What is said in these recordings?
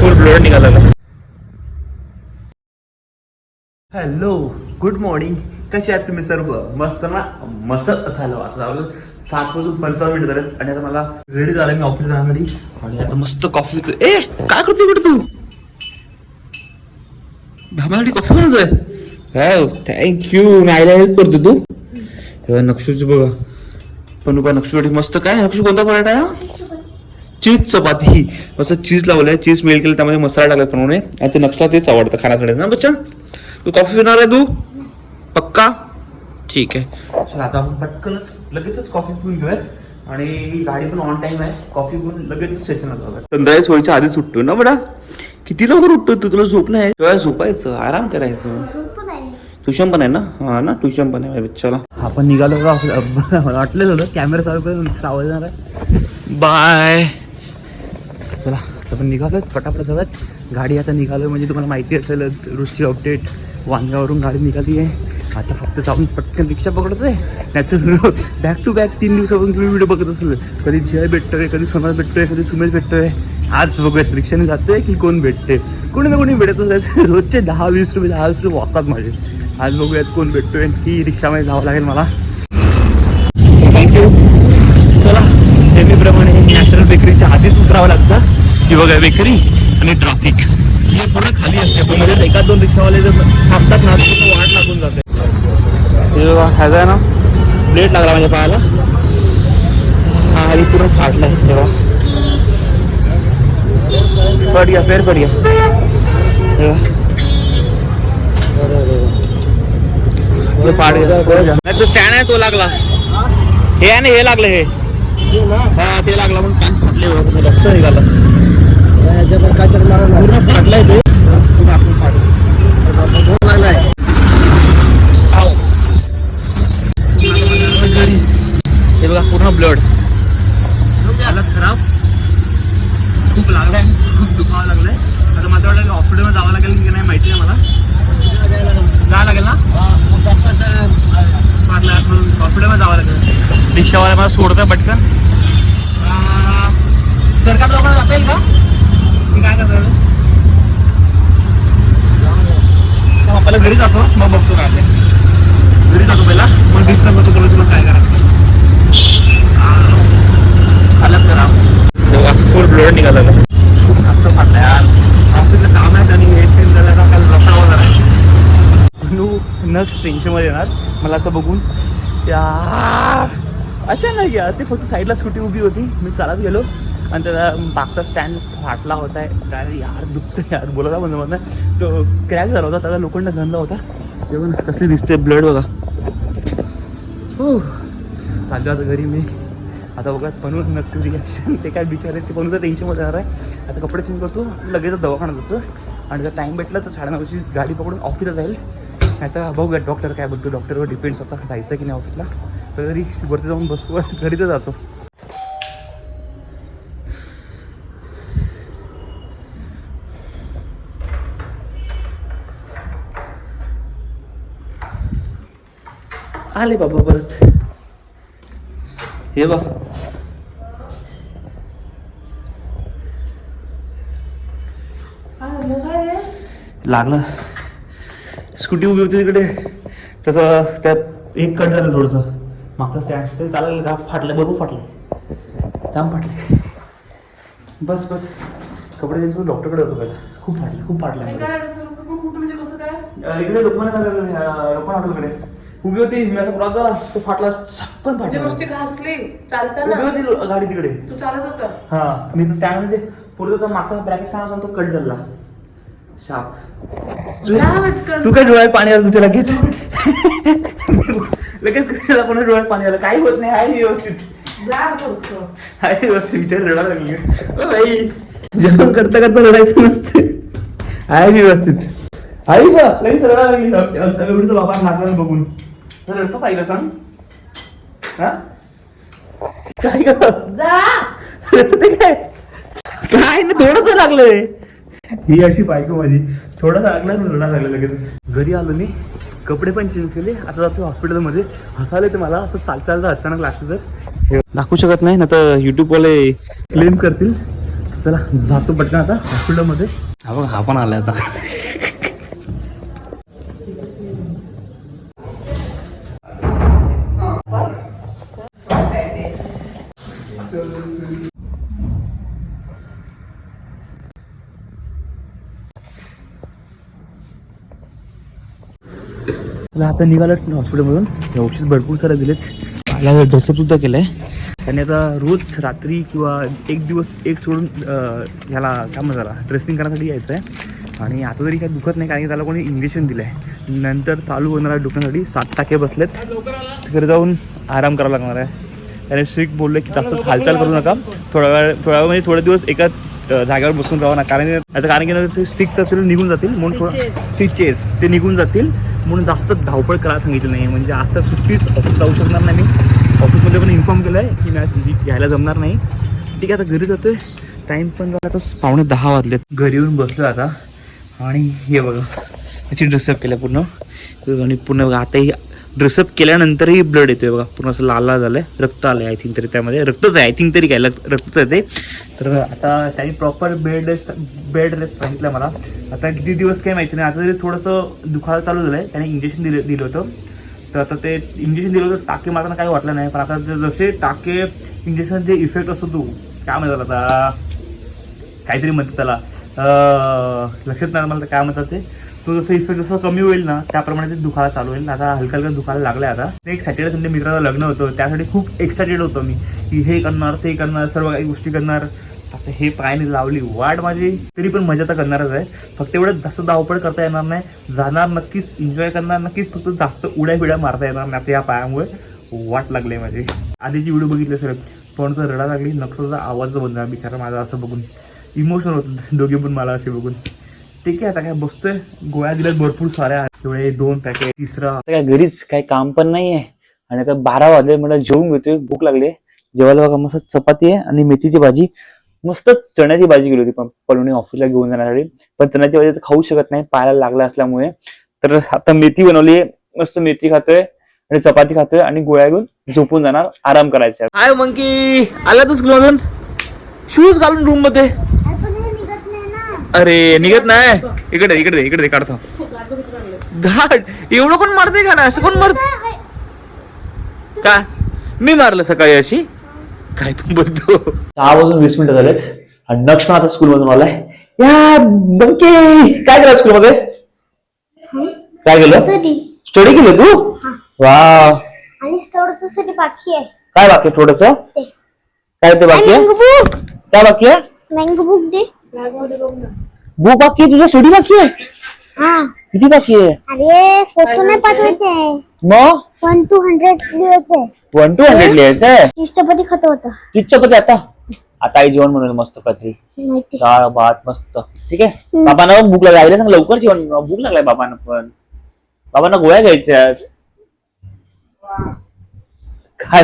फुल blood निघाला. Hello, good morning. कसे आहात तुम्ही सर्व? मस्त ना? मस्त झालं. आता 7:55 झालेत आणि आता मला रेडी झालं मी ऑफिस जाण्यासाठी. आणि आता मस्त कॉफी. ए काय करतो इकडे तू? माझ्यासाठी कॉफी बनवतोय? हो, थँक्यू. मी आईला हेल्प करतो. तू नक्षूची बघा पण नक्षूसाठी मस्त. काय नक्षू कोणता पराठा आहे? चीज चपाती. मस्त चीज लावलंय, चीज मेल्ट केलं, त्यामध्ये मसाला टाकला प्रमाणे. आणि ते नक्षला तेच आवडतं खाण्यासाठी ना बच्चा? तू कॉफी पिणार आहे तू? पक्का? ठीक आहे. चल आता आपण पटकनच लगेचच कॉफी पिऊन घेऊयात आणि गाडी पण ऑन टाइम आहे. कॉफी पिऊन लगेच स्टेशनला जाऊयात. संध्याकाळी सोयीच्या आधी सुटतो ना बडा. किती लवकर उठतो तू? तुला झोप नाही? तुला झोपायचं, आराम करायचं. ट्युशन पण आहे ना? हा ना, ट्युशन पण आहे बच्चाला. आपण निघालो वाटलं होतं कॅमेरा चालू करून आवाज येणार आहे. बाय. चला आता आपण निघालो पटापट जाऊयात. गाडी आता निघालो म्हणजे तुम्हाला माहिती असेल रोजची अपडेट. वांग्यावरून गाडी निघाली आहे. आता फक्त जाऊन पटकन रिक्षा पकडतोय. नाहीतर बॅक टू बॅक 3 दिवसापासून तुम्ही व्हिडिओ बघत असेल. कधी जय भेटतोय, कधी सोनाल भेटतोय, कधी सुमेश भेटतोय. आज बघूयात रिक्षाने जातोय की कोण भेटते. कोणी ना कोणी भेटत असेल. रोजचे 10-20 रुपये 10 रुपये वाचतात माझे. आज बघूयात कोण भेटतोय. ती रिक्षामध्ये जावं लागेल मला. थँक्यू. चला नेहमीप्रमाणे नॅशनल बेकरीच्या आधीच उतरावं लागतं. ही बघा बेकरी आणि ट्रॅफिक हे पूर्ण खाली असते. पण मध्येच एखाद 2 रिक्षावाले जर थांबतात ना तर वाट लागून जाते. हे बघा ह्याचा आहे ना प्लेट लागला माझ्या पायाला. हा आणि पूर्ण फाटला आहे. तेव्हा पड गया, पेर पड गया. फाट गया. नाही तो स्टँड आहे तो लागला. हे आहे ना, हे लागलं. हे हा ते लागला म्हणून कान फाटले. रक्त निघाला. पूर्ण फाटलाय ते. लागलाय हे बघा पूर्ण ब्लड. हालत खराब. खूप लागलाय, खूप दुखावं लागलंय. आता माझं वाटलं हॉस्पिटलमध्ये जावं लागेल की नाही माहिती नाही मला. जावं लागेल ना? हॉस्पिटलमध्ये जावं लागेल. रिक्षावाला मला सोडतोय पटकन. सरकार लोकांना जाता येईल का? मी काय करतो आपल्याला घरी जातो मग बघतो काय. घरी जातो पहिला मग डिस्टर्ब होतो तुला काय करायचं. हालत खराब. तेव्हा फुल ब्लड निघाला. खूप जास्त फाटला यार. ऑफिसचं काम आहे आणि हे सीन झालं का काल रस्ता वगैरे आहे. नक्स्ट टेन्शनमध्ये येणार मला असं बघून यार. अचानक यार ते फक्त साईडला स्कूटी उभी होती. मी चालत गेलो आणि त्याला मागचा स्टँड फाटला होता. काय यार दुखतं यार बोलायला म्हणजे मला. तो क्रॅक झाला होता, त्याला लोखंड घालला होता. तेव्हा कसली दिसते ब्लड बघा. हो चाललो आता घरी मी. आता बघा म्हणून नक्की रिॲक्शन. ते काय बिचारे ते पण टेन्शनमध्ये येणार आहे. आता कपडे चेंज करतो, लगेच दवाखान्यात जातो आणि जर टाईम भेटला तर 9:30ची गाडी पकडून ऑफिसला जाईल. आता बघूया डॉक्टर काय बोलतो. डॉक्टरवर डिपेंड्स होता जायचं की नाही ऑफिसला. तरी वरती जाऊन बसतो, घरी तर जातो. आले बाबा परत. हे बा लागलं. स्कूटी उभी होती तिकडे. तसं त्यात एक कट झालं थोडंसं मागचं स्टँड. तरी चालायला का फाटलं, बरोबर फाटलं. थांब फाटले. बस बस कपडे चेंज करून डॉक्टरकडे होतो पहिला. खूप फाटले, खूप फाटलं. इकडे लोकमान्य हॉटेलकडे उभी होती. मी असा क्रॉस झाला तो फाटला. पण फाटला. घासली चालताना उभी होती गाडी तिकडे. तू चालत होता. हा मी तर स्टँड मध्ये पुढे मागचा ब्रॅकेट स्टँड तो कट झाला. शाप. तू काय डोळ्यात पाणी आलं तुझ्या लगेच. लगेच कोणा डोळ्यात पाणी आलं. काही होत नाही. आहे व्यवस्थित. आहे व्यवस्थित. विचार रडा लागली बाई. जेवण करता करता रडायचं नसतं. आहे व्यवस्थित. आई का लगेच रडा लागली. एवढीच बाबा नाकाला बघून रडतो पाहिलं सांग. हा काय रडते काय? काय नाही थोडंसं लागलंय. ही अशी बायको माझी. थोडासा लागला रडा लागला लगेच. घरी आलो मी, कपडे पण चेंज केले. आता जातो हॉस्पिटलमध्ये. हसायला येते मला असं चालता अचानक लागतं तर. दाखवू शकत नाही ना तर युट्यूबवाले क्लेम करतील. चला जातो पटकन आता हॉस्पिटलमध्ये. हा बघ, हा पण आलाय आता. आता निघालं हॉस्पिटलमधून. औषध भरपूर सारे दिलेत. पाहिला ड्रेसअप सुद्धा केलंय. आणि आता रोज रात्री किंवा एक दिवस एक सोडून ह्याला काय म्हणतात त्याला ड्रेसिंग करण्यासाठी यायचं आहे. आणि आता तरी काही दुखत नाही, कारण की त्याला कोणी इंजेक्शन दिलं आहे. नंतर चालू होणार आहे दुखण्यासाठी. 7 टाके बसलेत. तिकडे जाऊन आराम करावा लागणार आहे. त्याने स्ट्रिक्ट बोलले की जास्त हालचाल करू नका, थोडा वेळ म्हणजे थोडे दिवस एका जागेवर बसून राहा ना. कारण की स्टिक्स असेल निघून जातील म्हणून थोडं स्टिचेस ते निघून जातील म्हणून जास्त धावपळ करायला सांगितलं नाही. म्हणजे आज तर सुट्टीच, ऑफिस जाऊ शकणार नाही मी. ऑफिसमध्ये पण इन्फॉर्म केलं आहे की मॅच घ्यायला जमणार नाही. ठीक आहे, आता घरी जातोय. टाईम पण झाला आता 9:45 वाजलेत. घरी येऊन बसलो आता. आणि हे बघा त्याची ड्रेसअप केलं पूर्ण. आणि पूर्ण बघा आताही ड्रेसअप केल्यानंतरही ब्लड येतोय बघा. पूर्ण असं लाल लाल झालंय. रक्त आलंय आय थिंक तरी त्यामध्ये. रक्तच आहे आय थिंक तरी काय रक्तच आहे ते. तर आता त्यांनी प्रॉपर बेड रेस्ट सांगितलं मला. आता किती दिवस काही माहिती नाही. आता तरी थोडंसं दुखायला चालू झालं आहे. त्याने इंजेक्शन दिलं होतं. तर आता ते इंजेक्शन दिलं होतं, टाके मारताना काही वाटलं नाही. पण आता जसे टाके इंजेक्शन जे इफेक्ट असतो तो काय म्हणतात आता काहीतरी म्हणतात त्याला, लक्षात नाही मला काय म्हणतात ते. तो जसं इफेक्ट जसं कमी होईल ना त्याप्रमाणे ते दुखायला चालू होईल. आता हलका हलका दुखायला लागलं आहे. आता एक सॅटर्डे संडे मित्राचं लग्न होतं, त्यासाठी खूप एक्सायटेड होतो मी की हे करणार ते करणार सर्व काही गोष्टी करणार. आता हे पायाने लावली वाट माझी, तरी पण मजा तर करणारच आहे. फक्त एवढं जास्त धावपळ करता येणार नाही. जाणार नक्कीच, एन्जॉय करणार नक्कीच, फक्त जास्त उड्या बिड्या मारता येणार नाही. आता या पायामुळे वाट लागली माझी. आधीची व्हिडिओ बघितले सर पण तर रडा लागली. नक्षलचा आवाज बंद झाला बिचारा माझा. असं बघून इमोशनल होतं दोघे पण मला असे बघून. ठीक आहे, आता काय बसतोय. गोळ्या दिल्यात भरपूर साऱ्या. एवढे 2 पॅकेट, तिसरा. काय घरीच काही काम पण नाही आहे. आणि आता 12 वाजले, मला जेवून घेतोय, भूक लागली. जेवायला बघा मस्त चपाती आहे आणि मेथीची भाजी. मस्त चण्याची भाजी केली होती पण पलवणी ऑफिसला घेऊन जाण्यासाठी. पण चण्याची भाजी तर खाऊ शकत नाही पायाला लागला असल्यामुळे. तर आता मेथी बनवली, मस्त मेथी खातोय आणि चपाती खातोय आणि गोळ्या घेऊन झोपून जाणार, आराम करायचा. हाय मंकी, आला तू स्कूल मधून? शूज घालून रूम मध्ये. अरे निघत नाही. इकडे इकडे इकडे काढतो. घाट एवढं कोण मारते का ना? असं कोण मारत? का मी मारलं सकाळी अशी? काय पण बोलतो. 6:20 झालेत आणि नक्ष आता स्कूल मधून आलाय. या बंकी काय केलं स्कूल मध्ये? काय केलं? स्टडी केलं तू? वा. आणि थोडंसं बाकी आहे. काय बाकी आहे? थोडस काय ते बाकी आहे? काय बाकी आहे? मँगो बुक दे. बुक बाकी आहे तुझं? स्टडी बाकी आहे? हा. किती बाकी आहे? अरे फोटो नाही पाठवायचे. मग 1 to 100 लिहायचे. 1 to 100 लिहायचंय. चपाती खात होता. किती चपाती आता? आता आई जेवण बनवलं मस्त काहीतरी. माहिती. डाळ भात मस्त. ठीक आहे. बाबांना पण भूक लागली. सांग लवकर जेवण. भूक लागलाय बाबांना पण. बाबांना गोळ्या घ्यायच्या. काय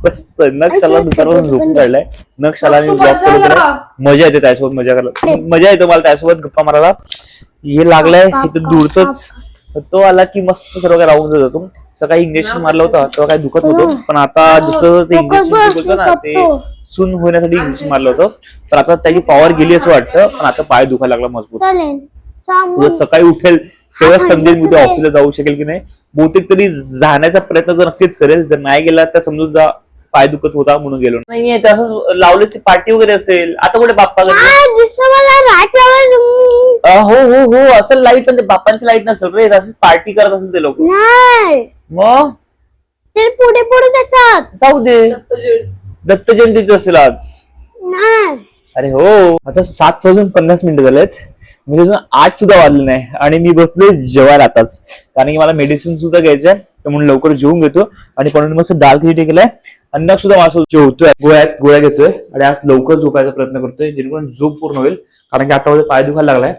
मस्त. नक्षाला दुपारपासून झोपून काढलाय. नक्षाला आणि ब्लॉग सुरू केलाय. मजा येते त्यासोबत. मजा येते मला त्यासोबत गप्पा मारायला. हे लागलंय इथं दूरच. तो आला की मस्त सर्व काही राहून जातो. सकाळी इंजेक्शन मारलं होतं तेव्हा काही दुखत होतं, पण आता जसं ते इंजेक्शन होतं ना ते सून होण्यासाठी इंजेक्शन मारलं होतं. तर आता त्याची पॉवर गेली असं वाटतं. पण आता पाय दुखायला लागला मजबूत. तुझं सकाळी उठेल तेव्हाच समजेल मी ते ऑफिसला जाऊ शकेल की नाही. बहुतेक तरी जाण्याचा प्रयत्न तर नक्कीच करेल. जर नाही गेला तर समजून जा पाय दुखत होता म्हणून गेलो नाहीये. तसंच लावल्याची पार्टी वगैरे असेल. आता कुठे बाप्पा हो हो हो असेल लाईट, पण ते बाप्पांची लाईट नसेल रे. तसंच पार्टी करत असेल ते लोक. मग ते पुढे पुढे जातात. जाऊ दे. दत्त जयंतीच असेल आज. अरे हो. आता 7:50 झालेत. म्हणजे अजून 8 सुद्धा वाजले नाही आणि मी बसलोय जेवायला आताच. कारण की मला मेडिसिन सुद्धा घ्यायचंय, तर म्हणून लवकर जेवून घेतो. आणि पण मस्त दाल खिचडी केलाय. अन्न सुद्धा माझं जेवतोय, गोळ्या घेतोय आणि आज लवकर झोपायचा प्रयत्न करतोय जेणेकरून झोप पूर्ण होईल. कारण की आता पाय दुखायला लागलाय.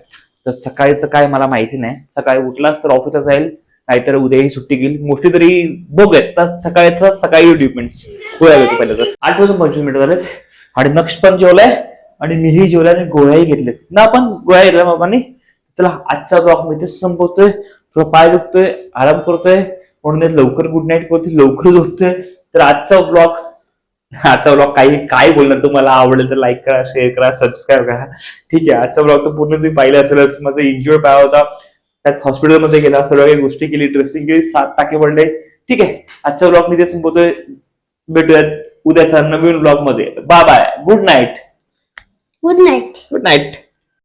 तर सकाळीचं काय मला माहिती नाही. सकाळी उठलाच तर ऑफिसला जाईल, नाहीतर उद्याही सुट्टी घेईल. मोस्टली तरी बघूयात. सकाळी डिपेंड्स. गोळ्या घेतो पहिलं तर. 8:25 झालेत आणि नक्ष पण जेवलाय आणि मीही जेवलाय आणि गोळ्याही घेतलेत ना. आपण गोळ्या घेतल्या बाबांनी. चला आजचा ब्लॉग मी इथेच संपवतोय. थोडा पाय दुखतोय, आराम करतोय म्हणून लवकर गुड नाईट करतोय, लवकर झोपतोय. तर आजचा ब्लॉग आजचा ब्लॉग काय बोलणार तुम्हाला आवडेल तर लाईक करा, शेअर करा, सबस्क्राईब करा. ठीक आहे, आजचा ब्लॉग तर पूर्ण तुम्ही पाहिला असेलच. माझा इंजुअर पाय होता, त्यात हॉस्पिटलमध्ये गेला, सर्व काही गोष्टी केली, ड्रेसिंग केली, 7 टाके पडले. ठीक आहे, आजचा ब्लॉग मी ते संपवतोय. भेटूयात उद्याच्या नवीन ब्लॉग मध्ये. Bye bye, good night. Good night. Good night.